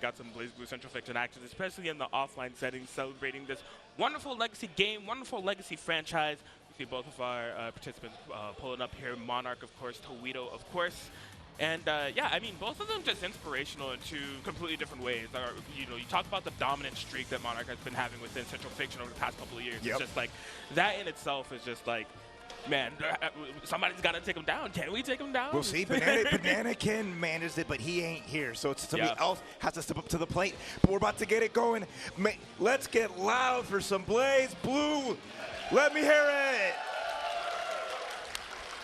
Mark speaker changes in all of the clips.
Speaker 1: got some BlazBlue Central Fiction action, especially in the offline setting, celebrating this wonderful legacy game, wonderful legacy franchise. We see both of our participants pulling up here. Monarch, of course, TOWITO, of course. And yeah, I mean, both of them just inspirational in two completely different ways. You know, you talk about the dominant streak that Monarch has been having within Central Fiction over the past couple of years.
Speaker 2: Yep.
Speaker 1: It's just like, that in itself is just like, man, somebody's got to take him down. Can we take him down?
Speaker 2: We'll see. Banana can manage it, but he ain't here. So it's somebody else has to step up to the plate. But we're about to get it going. Let's get loud for some BlazBlue. Let me hear it.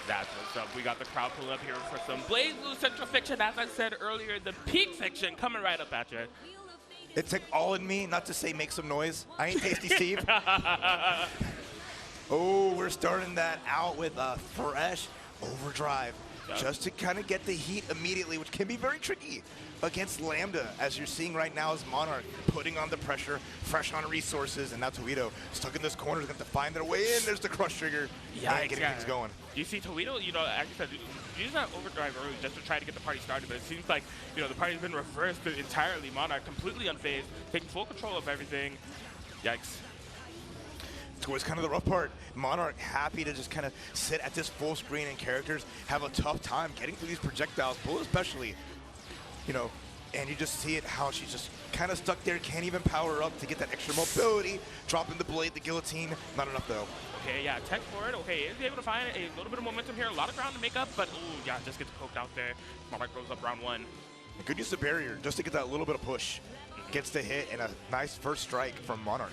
Speaker 1: That's what's up. We got the crowd pulling up here for some BlazBlue Central Fiction. As I said earlier, the peak fiction coming right up at you.
Speaker 2: It took all in me not to say make some noise. I ain't Tasty Steve. Oh, we're starting that out with a fresh overdrive just to kind of get the heat immediately, which can be very tricky against Lambda, as you're seeing right now as Monarch putting on the pressure, fresh on resources, and now TOWITO stuck in this corner is going to find their way in. There's the crush trigger. Yeah, getting things going.
Speaker 1: You see TOWITO, you know, like I said, use that overdrive early just to try to get the party started, but it seems like, you know, the party's been reversed entirely. Monarch completely unfazed, taking full control of everything. Yikes.
Speaker 2: Towards kind of the rough part, Monarch happy to just kind of sit at this full screen, and characters have a tough time getting through these projectiles, Bullet especially, you know, and you just see it how she's just kind of stuck there, can't even power up to get that extra mobility, dropping the blade, the guillotine, not enough though. Okay,
Speaker 1: yeah, tech forward, okay, is able to find a little bit of momentum here, a lot of ground to make up, but ooh, yeah, just gets poked out there. Monarch goes up round one.
Speaker 2: A good use of barrier just to get that little bit of push. Gets the hit and a nice first strike from Monarch.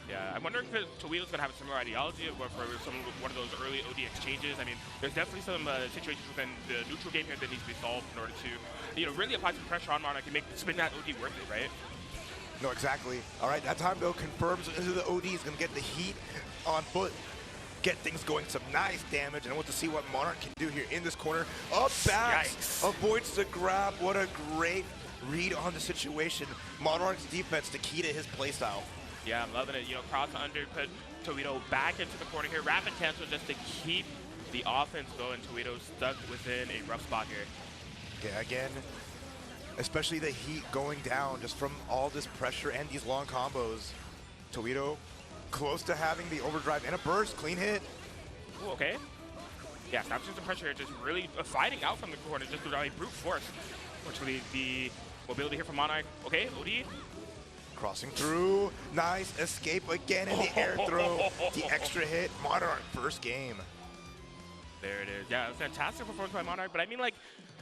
Speaker 1: Yeah, I'm wondering if TOWITO's going to have a similar ideology for one of those early OD exchanges. I mean, there's definitely some situations within the neutral game here that needs to be solved in order to, you know, really apply some pressure on Monarch and spin that OD worth it, right?
Speaker 2: No, exactly. All right, that time, though, confirms into the OD is going to get the heat on foot. Get things going, some nice damage, and I want to see what Monarch can do here in this corner. Up back, avoids the grab. What a great read on the situation. Monarch's defense, the key to his playstyle.
Speaker 1: Yeah, I'm loving it. You know, cross under, put TOWITO back into the corner here. Rapid cancel just to keep the offense going. TOWITO stuck within a rough spot here.
Speaker 2: Yeah, again, especially the heat going down just from all this pressure and these long combos. TOWITO close to having the overdrive and a burst. Clean hit.
Speaker 1: Ooh, okay. Yeah, stops some pressure here. Just really fighting out from the corner just with a brute force. Fortunately, the mobility here from Monarch. Okay, OD.
Speaker 2: Crossing through, nice escape again in the air throw. The extra hit, Monarch first game.
Speaker 1: There it is. Yeah, fantastic performance by Monarch. But I mean, like,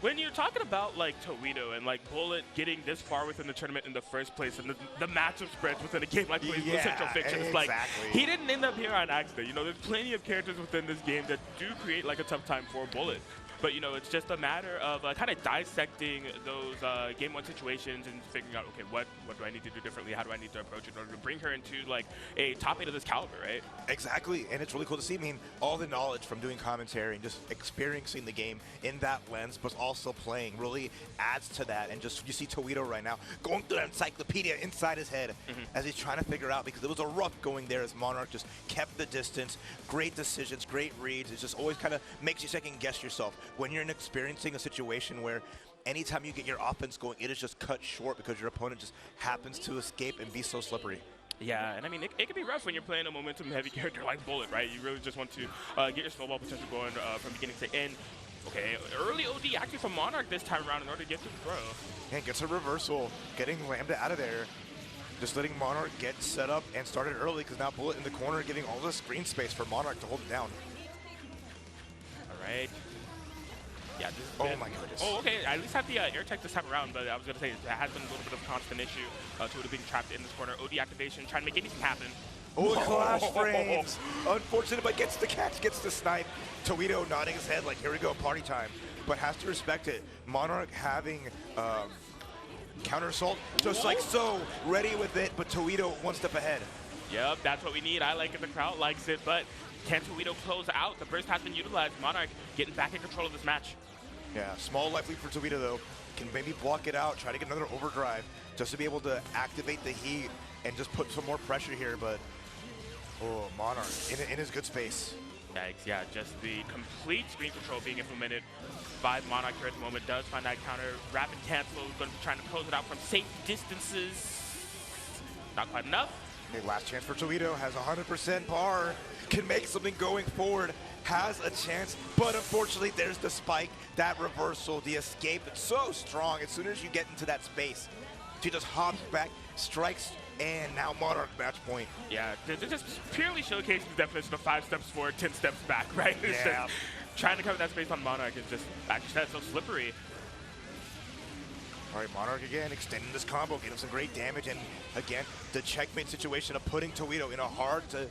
Speaker 1: when you're talking about like TOWITO and like Bullet getting this far within the tournament in the first place, and the matchup spreads within a game like BlazBlue Central Fiction, it's like he didn't end up here on accident. You know, there's plenty of characters within this game that do create like a tough time for Bullet. But, you know, it's just a matter of kind of dissecting those game one situations and figuring out, okay, what do I need to do differently? How do I need to approach it in order to bring her into, like, a top 8 of this caliber, right?
Speaker 2: Exactly, and it's really cool to see. I mean, all the knowledge from doing commentary and just experiencing the game in that lens, but also playing really adds to that. And just, you see TOWITO right now going through that encyclopedia inside his head as he's trying to figure out, because it was a rough going there as Monarch just kept the distance. Great decisions, great reads. It just always kind of makes you second guess yourself. When you're experiencing a situation where anytime you get your offense going, it is just cut short because your opponent just happens to escape and be so slippery.
Speaker 1: Yeah, and I mean, it can be rough when you're playing a momentum-heavy character like Bullet, right? You really just want to get your snowball potential going from beginning to end. Okay, early OD actually from Monarch this time around in order to get to the throw.
Speaker 2: And gets a reversal, getting Lambda out of there. Just letting Monarch get set up and started early, because now Bullet in the corner giving all the screen space for Monarch to hold it down.
Speaker 1: All right. Yeah, this
Speaker 2: oh my goodness.
Speaker 1: Oh, okay. I at least have the air tech this time around, but I was going to say it has been a little bit of a constant issue to it being trapped in this corner. OD activation, trying to make anything happen.
Speaker 2: Oh, clash frames. Unfortunate, but gets the catch, gets the snipe. TOWITO nodding his head like, here we go, party time. But has to respect it. Monarch having counter assault, just like so, ready with it, but TOWITO one step ahead.
Speaker 1: Yep, that's what we need. I like it, the crowd likes it, but can TOWITO close out? The burst has been utilized. Monarch getting back in control of this match.
Speaker 2: Yeah, small life lead for TOWITO though. Can maybe block it out, try to get another overdrive, just to be able to activate the heat and just put some more pressure here, but oh, Monarch in his good space.
Speaker 1: Yikes, yeah, just the complete screen control being implemented by Monarch here at the moment. Does find that counter. Rapid cancel, going to be trying to close it out from safe distances. Not quite enough.
Speaker 2: Okay, last chance for TOWITO, has 100% bar, can make something going forward, has a chance, but unfortunately there's the spike, that reversal, the escape. It's so strong as soon as you get into that space. She just hops back, strikes, and now Monarch match point.
Speaker 1: Yeah, they're just purely showcasing the definition of 5 steps forward, 10 steps back, right? It's
Speaker 2: Yeah.
Speaker 1: just trying to cover that space on Monarch is just, actually, that's so slippery.
Speaker 2: All right, Monarch again, extending this combo, getting some great damage, and again, the checkmate situation of putting TOWITO in a hard to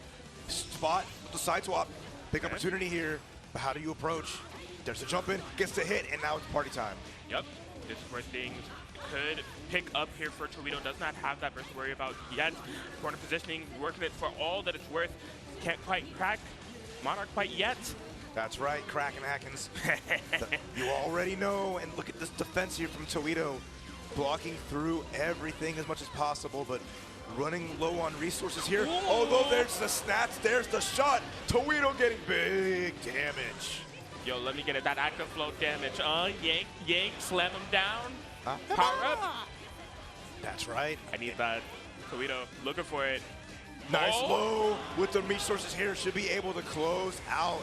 Speaker 2: spot with the side swap. Big opportunity here, but how do you approach? There's a jump in, gets the hit, and now it's party time.
Speaker 1: Yep, this is where things could pick up here for TOWITO. Does not have that burst to worry about yet. Corner positioning, working it for all that it's worth. Can't quite crack Monarch quite yet.
Speaker 2: That's right, Kraken Atkins. You already know, and look at this defense here from TOWITO. Blocking through everything as much as possible, but running low on resources here.
Speaker 1: Ooh.
Speaker 2: Although there's the snatch, there's the shot. TOWITO getting big damage.
Speaker 1: Yo, let me get it. That active flow damage. Yank, yank, slam him down. Power up.
Speaker 2: That's right.
Speaker 1: I need that. TOWITO looking for it.
Speaker 2: Nice low with the resources here. Should be able to close out.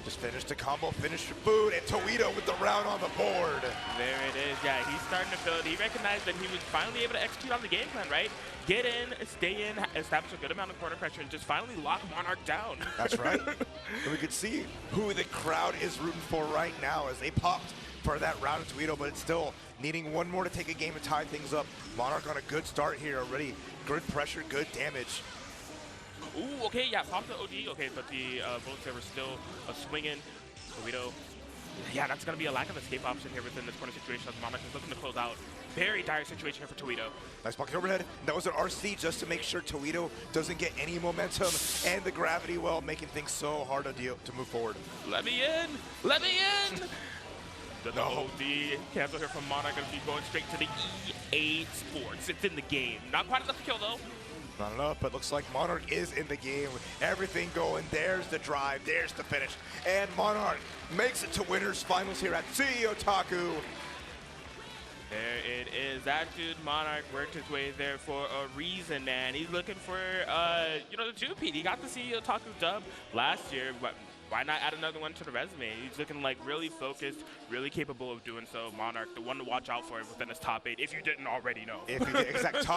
Speaker 2: Just finish the combo, finish your food, and TOWITO with the round on the board.
Speaker 1: There it is. Yeah, he's starting to build. He recognized that he was finally able to execute on the game plan, right? Get in, stay in, establish a good amount of corner pressure, and just finally lock Monarch down.
Speaker 2: That's right. And we could see who the crowd is rooting for right now as they popped for that round of TOWITO, but it's still needing one more to take a game and tie things up. Monarch on a good start here already. Good pressure, good damage.
Speaker 1: Ooh, okay, yeah, pop the OG. Okay, but the bullets there were still swinging. TOWITO. Yeah, that's going to be a lack of escape option here within this corner situation as Monarch is looking to close out. Very dire situation here for TOWITO.
Speaker 2: Nice pocket overhead. That was an RC just to make sure TOWITO doesn't get any momentum, and the gravity well making things so hard to move forward.
Speaker 1: Let me in! Let me in! The
Speaker 2: No.
Speaker 1: OD cancel here from Monarch, going to be going straight to the EA Sports. It's in the game. Not quite enough to kill, though.
Speaker 2: Not enough, but looks like Monarch is in the game. Everything going. There's the drive. There's the finish. And Monarch makes it to winners finals here at CEOtaku.
Speaker 1: There it is. That dude Monarch worked his way there for a reason, man. He's looking for, you know, the two-peat. He got the CEOtaku dub last year, but why not add another one to the resume? He's looking like really focused, really capable of doing so. Monarch, the one to watch out for within his top 8, if you didn't already know.
Speaker 2: If you exact top